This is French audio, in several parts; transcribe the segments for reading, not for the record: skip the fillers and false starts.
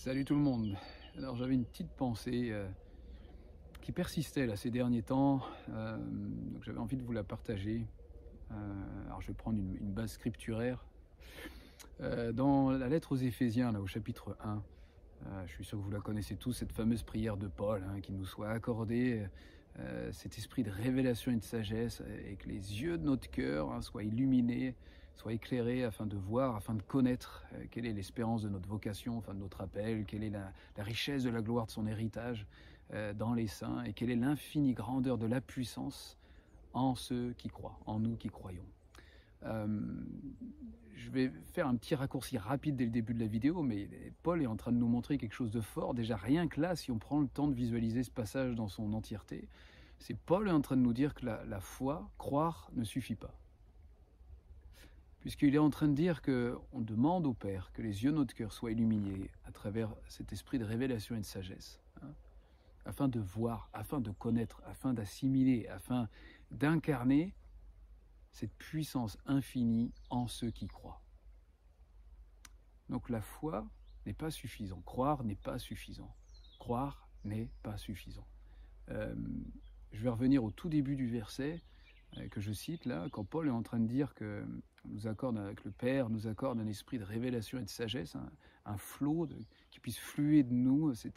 Salut tout le monde. Alors j'avais une petite pensée qui persistait là ces derniers temps, donc j'avais envie de vous la partager. Alors je vais prendre une base scripturaire. Dans la lettre aux Éphésiens, là, au chapitre 1, je suis sûr que vous la connaissez tous, cette fameuse prière de Paul, hein, qu'il nous soit accordé cet esprit de révélation et de sagesse, et que les yeux de notre cœur soient illuminés, soient éclairés afin de voir, afin de connaître quelle est l'espérance de notre vocation, enfin de notre appel, quelle est la richesse de la gloire de son héritage dans les saints, et quelle est l'infinie grandeur de la puissance en ceux qui croient, en nous qui croyons. Je vais faire un petit raccourci rapide dès le début de la vidéo, mais Paul est en train de nous montrer quelque chose de fort. Déjà, rien que là, si on prend le temps de visualiser ce passage dans son entièreté, c'est Paul est en train de nous dire que la foi, croire, ne suffit pas. Puisqu'il est en train de dire qu'on demande au Père que les yeux de notre cœur soient illuminés à travers cet esprit de révélation et de sagesse, afin de voir, afin de connaître, afin d'assimiler, afin d'incarner cette puissance infinie en ceux qui croient. Donc la foi n'est pas suffisant, croire n'est pas suffisant, croire n'est pas suffisant. Je vais revenir au tout début du verset que je cite là, quand Paul est en train de dire que le Père nous accorde un esprit de révélation et de sagesse, un flot qui puisse fluer de nous, ce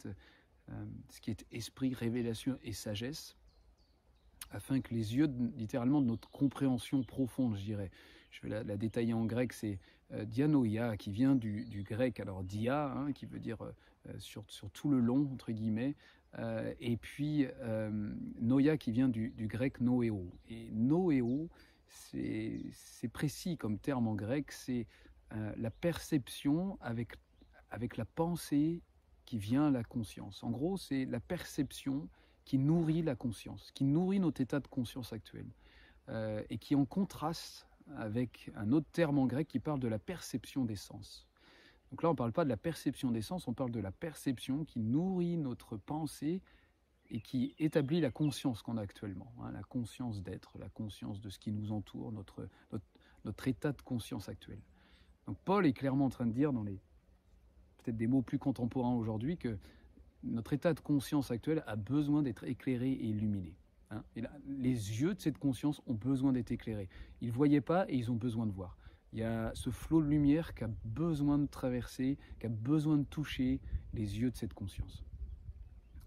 qui est esprit, révélation et sagesse, afin que les yeux, littéralement, de notre compréhension profonde, je dirais. Je vais la détailler en grec, c'est dianoia, qui vient du grec, alors dia, qui veut dire sur tout le long, entre guillemets, et puis noia, qui vient du grec noéo. Et noéo, c'est précis comme terme en grec, c'est la perception avec la pensée qui vient à la conscience. En gros, c'est la perception qui nourrit la conscience, qui nourrit notre état de conscience actuel, et qui est en contraste avec un autre terme en grec qui parle de la perception des sens. Donc là, on ne parle pas de la perception des sens, on parle de la perception qui nourrit notre pensée et qui établit la conscience qu'on a actuellement, la conscience d'être, la conscience de ce qui nous entoure, notre état de conscience actuel. Donc Paul est clairement en train de dire, dans peut-être des mots plus contemporains aujourd'hui, que notre état de conscience actuel a besoin d'être éclairé et illuminé. Et là, les yeux de cette conscience ont besoin d'être éclairés. Ils ne voyaient pas et ils ont besoin de voir. Il y a ce flot de lumière qui a besoin de traverser, qui a besoin de toucher les yeux de cette conscience.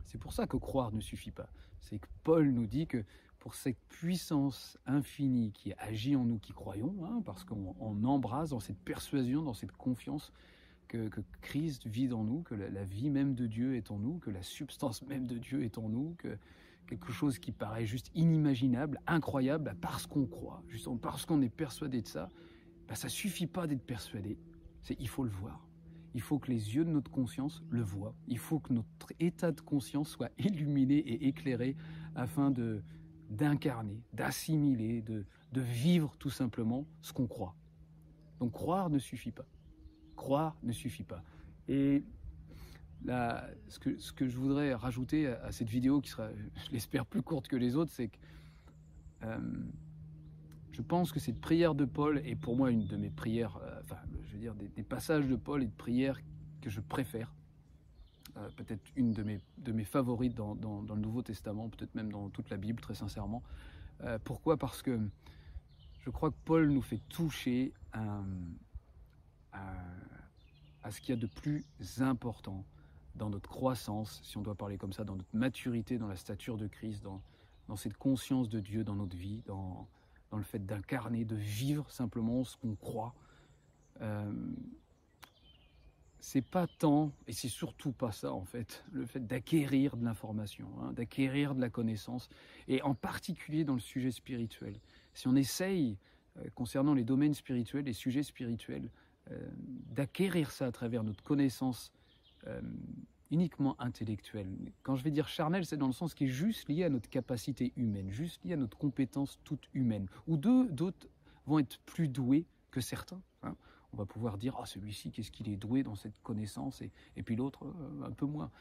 C'est pour ça que croire ne suffit pas. C'est que Paul nous dit que pour cette puissance infinie qui agit en nous qui croyons, parce qu'on embrasse dans cette persuasion, dans cette confiance, que Christ vit en nous, que la vie même de Dieu est en nous, que la substance même de Dieu est en nous, que quelque chose qui paraît juste inimaginable, incroyable, parce qu'on croit, justement parce qu'on est persuadé de ça, ça ne suffit pas d'être persuadé, il faut le voir. Il faut que les yeux de notre conscience le voient. Il faut que notre état de conscience soit illuminé et éclairé afin d'incarner, d'assimiler, de vivre tout simplement ce qu'on croit. Donc croire ne suffit pas. Croire ne suffit pas. Et là, ce que je voudrais rajouter à cette vidéo, qui sera, je l'espère, plus courte que les autres, c'est que je pense que cette prière de Paul est pour moi une de mes prières, des passages de Paul et de prières que je préfère. Peut-être une de mes favorites dans le Nouveau Testament, peut-être même dans toute la Bible, très sincèrement. Pourquoi ? Parce que je crois que Paul nous fait toucher à ce qu'il y a de plus important dans notre croissance, si on doit parler comme ça, dans notre maturité, dans la stature de Christ, dans cette conscience de Dieu dans notre vie, dans le fait d'incarner, de vivre simplement ce qu'on croit. C'est pas tant, et c'est surtout pas ça en fait, le fait d'acquérir de l'information, d'acquérir de la connaissance, et en particulier dans le sujet spirituel. Si on essaye, concernant les domaines spirituels, les sujets spirituels, d'acquérir ça à travers notre connaissance uniquement intellectuelle. Quand je vais dire charnel, c'est dans le sens qui est juste lié à notre capacité humaine, juste lié à notre compétence toute humaine, où d'autres vont être plus doués que certains. On va pouvoir dire, celui-ci, qu'est-ce qu'il est doué dans cette connaissance, et puis l'autre, un peu moins.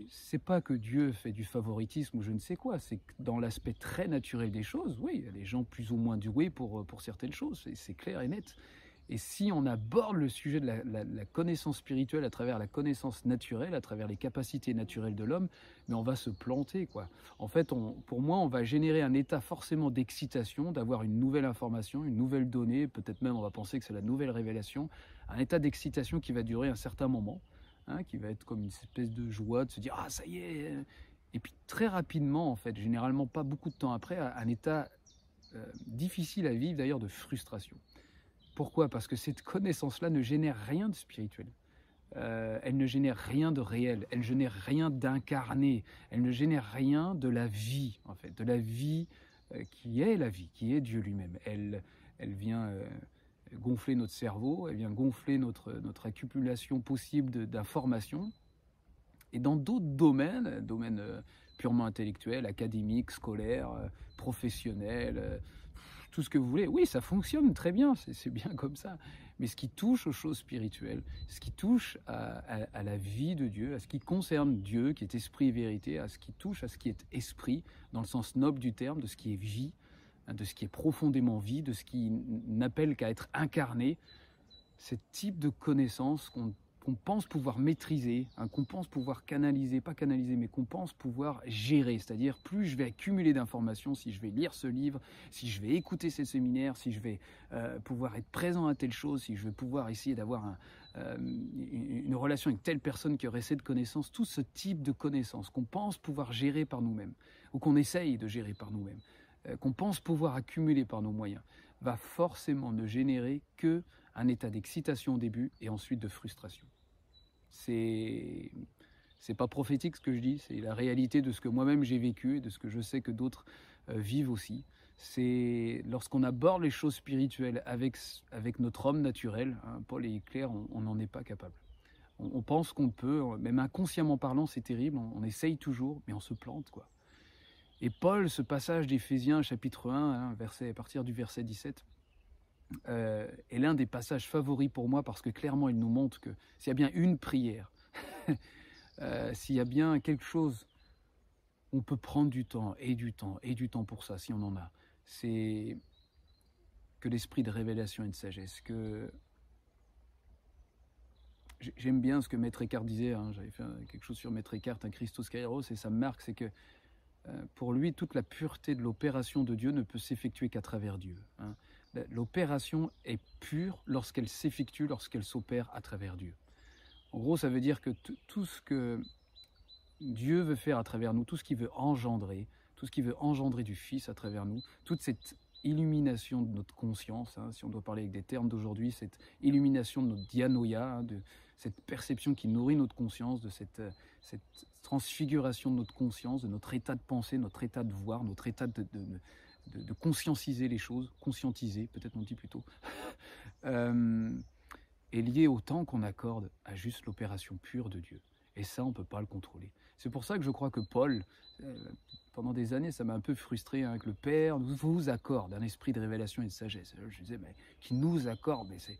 C'est pas que Dieu fait du favoritisme ou je ne sais quoi, c'est que dans l'aspect très naturel des choses, oui, il y a des gens plus ou moins doués pour certaines choses, c'est clair et net. Et si on aborde le sujet de la connaissance spirituelle à travers la connaissance naturelle, à travers les capacités naturelles de l'homme, mais on va se planter, quoi. En fait, pour moi, on va générer un état forcément d'excitation, d'avoir une nouvelle information, une nouvelle donnée, peut-être même on va penser que c'est la nouvelle révélation, un état d'excitation qui va durer un certain moment, hein, qui va être comme une espèce de joie, de se dire « Ah, ça y est !» Et puis très rapidement, en fait, généralement pas beaucoup de temps après, un état difficile à vivre d'ailleurs de frustration. Pourquoi? Parce que cette connaissance-là ne génère rien de spirituel. Elle ne génère rien de réel, elle ne génère rien d'incarné, elle ne génère rien de la vie, en fait, de la vie qui est la vie, qui est Dieu lui-même. Elle vient gonfler notre cerveau, elle vient gonfler notre accumulation possible d'informations. Et dans d'autres domaines purement intellectuels, académiques, scolaires, professionnels, tout ce que vous voulez, oui, ça fonctionne très bien, c'est bien comme ça. Mais ce qui touche aux choses spirituelles, ce qui touche à la vie de Dieu, à ce qui concerne Dieu, qui est esprit et vérité, à ce qui touche à ce qui est esprit, dans le sens noble du terme, de ce qui est vie, de ce qui est profondément vie, de ce qui n'appelle qu'à être incarné, ce type de connaissance qu'on pense pouvoir maîtriser, hein, qu'on pense pouvoir canaliser, pas canaliser, mais qu'on pense pouvoir gérer. C'est-à-dire, plus je vais accumuler d'informations, si je vais lire ce livre, si je vais écouter ces séminaires, si je vais pouvoir être présent à telle chose, si je vais pouvoir essayer d'avoir une relation avec telle personne qui aurait cette connaissance, tout ce type de connaissances qu'on pense pouvoir gérer par nous-mêmes, ou qu'on essaye de gérer par nous-mêmes, qu'on pense pouvoir accumuler par nos moyens, va forcément ne générer que un état d'excitation au début et ensuite de frustration. C'est pas prophétique ce que je dis, c'est la réalité de ce que moi-même j'ai vécu et de ce que je sais que d'autres vivent aussi. C'est lorsqu'on aborde les choses spirituelles avec notre homme naturel, hein, Paul est clair, on n'en est pas capable. On pense qu'on peut, même inconsciemment parlant, c'est terrible, on essaye toujours, mais on se plante, quoi. Et Paul, ce passage d'Éphésiens chapitre 1, hein, à partir du verset 17, est l'un des passages favoris pour moi parce que clairement il nous montre que s'il y a bien une prière, s'il y a bien quelque chose, on peut prendre du temps et du temps et du temps pour ça si on en a, c'est que l'esprit de révélation et de sagesse. Que j'aime bien ce que Maître Eckhart disait, hein, j'avais fait quelque chose sur Maître Eckhart, un Christos Kairos, et ça me marque, c'est que pour lui, toute la pureté de l'opération de Dieu ne peut s'effectuer qu'à travers Dieu, hein. L'opération est pure lorsqu'elle s'effectue, lorsqu'elle s'opère à travers Dieu. En gros, ça veut dire que tout ce que Dieu veut faire à travers nous, tout ce qu'il veut engendrer du Fils à travers nous, toute cette illumination de notre conscience, hein, si on doit parler avec des termes d'aujourd'hui, cette illumination de notre dianoïa, hein, de cette perception qui nourrit notre conscience, de cette transfiguration de notre conscience, de notre état de pensée, notre état de voir, notre état de conscientiser les choses, conscientiser, peut-être on dit plutôt, est lié au temps qu'on accorde à juste l'opération pure de Dieu. Et ça, on ne peut pas le contrôler. C'est pour ça que je crois que Paul, pendant des années, ça m'a un peu frustré, hein, que le Père vous accorde un esprit de révélation et de sagesse. Je disais, mais qui nous accorde, mais c'est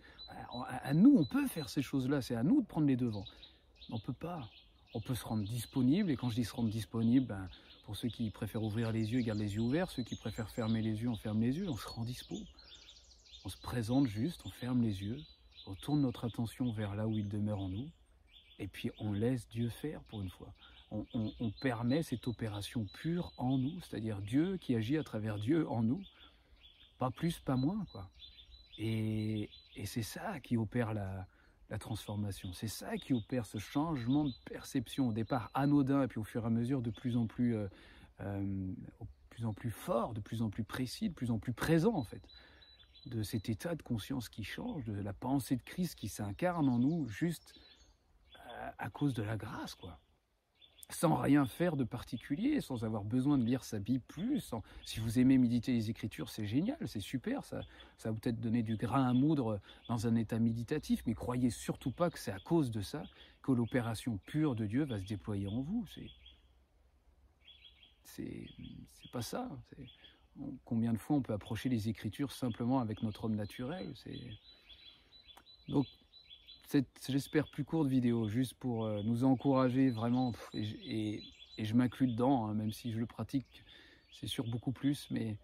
à nous, on peut faire ces choses-là, c'est à nous de prendre les devants. On ne peut pas. On peut se rendre disponible, et quand je dis se rendre disponible, ben, pour ceux qui préfèrent ouvrir les yeux, ils gardent les yeux ouverts, ceux qui préfèrent fermer les yeux, on ferme les yeux, on se rend dispo. On se présente juste, on ferme les yeux, on tourne notre attention vers là où il demeure en nous, et puis on laisse Dieu faire pour une fois. On permet cette opération pure en nous, c'est-à-dire Dieu qui agit à travers Dieu en nous, pas plus, pas moins, quoi. Et c'est ça qui opère la transformation, c'est ça qui opère ce changement de perception, au départ anodin, et puis au fur et à mesure de plus en plus fort, de plus en plus précis, de plus en plus présent en fait, de cet état de conscience qui change, de la pensée de Christ qui s'incarne en nous juste à cause de la grâce, quoi. Sans rien faire de particulier, sans avoir besoin de lire sa Bible plus. Si vous aimez méditer les Écritures, c'est génial, c'est super, ça va peut-être donner du grain à moudre dans un état méditatif, mais croyez surtout pas que c'est à cause de ça que l'opération pure de Dieu va se déployer en vous. C'est pas ça. Combien de fois on peut approcher les Écritures simplement avec notre homme naturel. Donc, j'espère plus courte vidéo, juste pour nous encourager vraiment, et je m'inclus dedans, hein, même si je le pratique, c'est sûr beaucoup plus, mais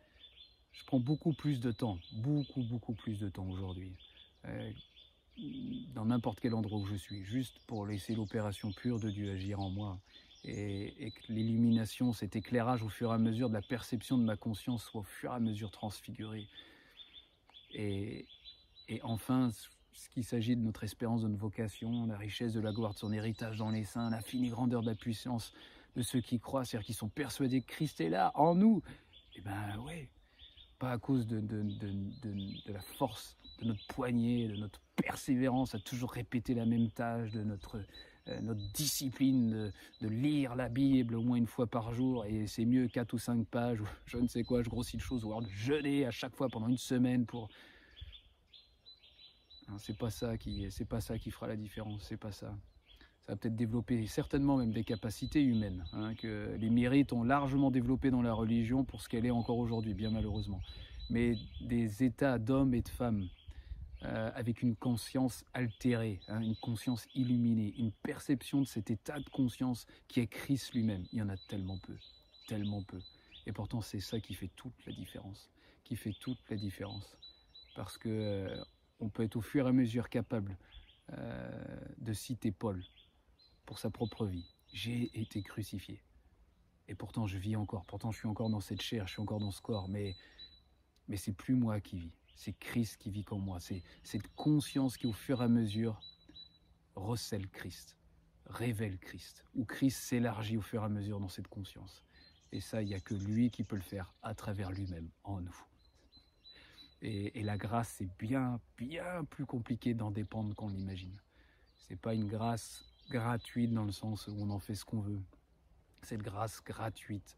je prends beaucoup plus de temps, beaucoup plus de temps aujourd'hui. euh, dans n'importe quel endroit où je suis, juste pour laisser l'opération pure de Dieu agir en moi. Et que l'illumination, cet éclairage au fur et à mesure de la perception de ma conscience soit au fur et à mesure transfiguré. Et enfin, ce qu'il s'agit de notre espérance, de notre vocation, la richesse de la gloire de son héritage dans les saints, l'infinie grandeur de la puissance de ceux qui croient, c'est-à-dire qui sont persuadés que Christ est là, en nous. Eh ben ouais, pas à cause de la force de notre poignet, de notre persévérance à toujours répéter la même tâche, de notre discipline de lire la Bible au moins une fois par jour, et c'est mieux 4 ou 5 pages, ou je ne sais quoi, je grossis de choses, ou alors de jeûner à chaque fois pendant une semaine pour... C'est pas ça qui fera la différence, c'est pas ça. Ça va peut-être développer certainement même des capacités humaines, que les mérites ont largement développé dans la religion pour ce qu'elle est encore aujourd'hui, bien malheureusement. Mais des états d'hommes et de femmes avec une conscience altérée, une conscience illuminée, une perception de cet état de conscience qui est Christ lui-même, il y en a tellement peu, tellement peu. Et pourtant c'est ça qui fait toute la différence, parce que on peut être au fur et à mesure capable de citer Paul pour sa propre vie. J'ai été crucifié. Et pourtant je vis encore, pourtant je suis encore dans cette chair, je suis encore dans ce corps, mais c'est plus moi qui vis, c'est Christ qui vit en moi. C'est cette conscience qui au fur et à mesure recèle Christ, révèle Christ, où Christ s'élargit au fur et à mesure dans cette conscience. Et ça, il n'y a que lui qui peut le faire à travers lui-même, en nous. Et la grâce, c'est bien, bien plus compliqué d'en dépendre qu'on l'imagine. C'est pas une grâce gratuite dans le sens où on en fait ce qu'on veut. Cette grâce gratuite,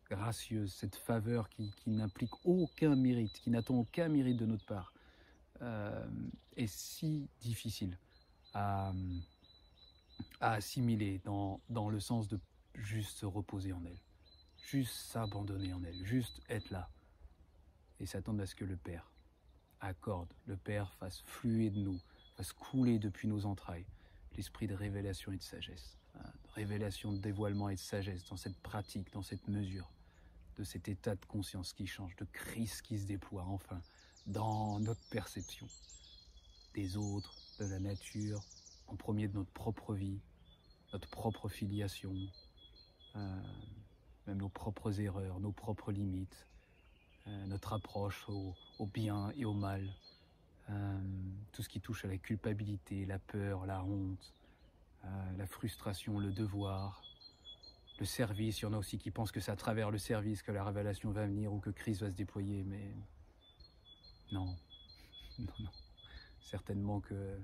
gracieuse, cette faveur qui n'implique aucun mérite, qui n'attend aucun mérite de notre part, est si difficile à assimiler dans le sens de juste se reposer en elle, juste s'abandonner en elle, juste être là et s'attendre à ce que le Père accorde, le Père fasse fluer de nous, fasse couler depuis nos entrailles l'esprit de révélation et de sagesse, de révélation, de dévoilement et de sagesse dans cette pratique, dans cette mesure, de cet état de conscience qui change, de Christ qui se déploie enfin dans notre perception des autres, de la nature, en premier de notre propre vie, notre propre filiation, même nos propres erreurs, nos propres limites, notre approche au bien et au mal, tout ce qui touche à la culpabilité, la peur, la honte, la frustration, le devoir, le service. Il y en a aussi qui pensent que c'est à travers le service que la révélation va venir ou que Christ va se déployer, mais non, non. Certainement que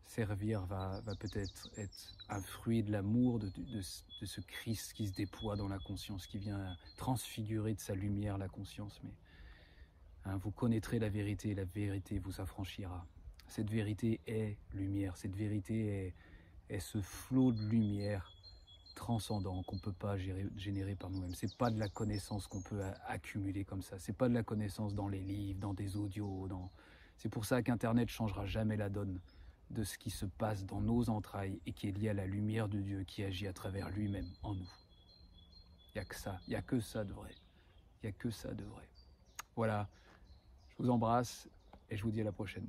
servir va peut-être être un fruit de l'amour de ce Christ qui se déploie dans la conscience, qui vient transfigurer de sa lumière la conscience. Mais vous connaîtrez la vérité et la vérité vous affranchira. Cette vérité est lumière, cette vérité est ce flot de lumière transcendant qu'on ne peut pas générer par nous-mêmes. C'est pas de la connaissance qu'on peut accumuler comme ça. C'est pas de la connaissance dans les livres, dans des audios. C'est pour ça qu'Internet changera jamais la donne de ce qui se passe dans nos entrailles et qui est lié à la lumière de Dieu qui agit à travers lui-même en nous. Il n'y a que ça. Il n'y a que ça de vrai. Il n'y a que ça de vrai. Voilà. Je vous embrasse et je vous dis à la prochaine.